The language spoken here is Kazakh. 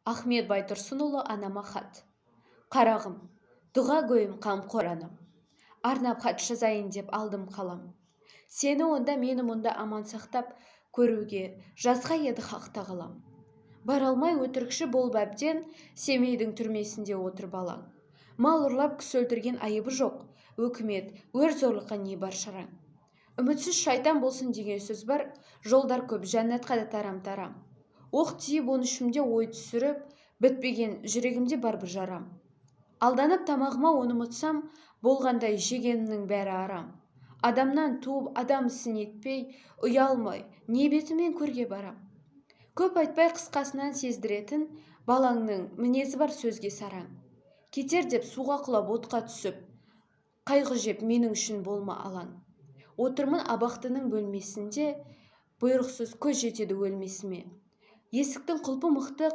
Ахмет Байтұрсынұлы анама хат. Қарағым, дұға гөйім қамқор анам. Арнап хат жазайын деп алдым қалам. Сені онда, мені мұнда аман сақтап көруге жазға еді хақта қалам. Бара алмай өтірікші болып әбден, Семейдің түрмесінде отыр балаң. Мал ұрлап кісі өлтірген айыбы жоқ, өкімет, өр зорлыққа не бар шараң. Үмітсіз шайтан болсын деген сөз бар, жолдар көп, жәннатқа да тарам-тарам. Оқ тиіп он ішімде ой түсіріп, бітпеген жүрегімде бар бір жарам. Алданып тамағыма оны ұмытсам, болғандай жегенімнің бәрі арам. Адамнан туып адам ісін етпей, ұялмай, не бетімен көрге барам. Көп айтпай қысқасынан сездіретін, балаңның мінезі бар сөзге сараң. Кетер деп суға құлап отқа түсіп, қайғы жеп менің үшін болма алаң. Отырмын абақтының бөлмесінде, бұйрықсыз көз жетеді өлмесіме. Есіктің құлпы мықты,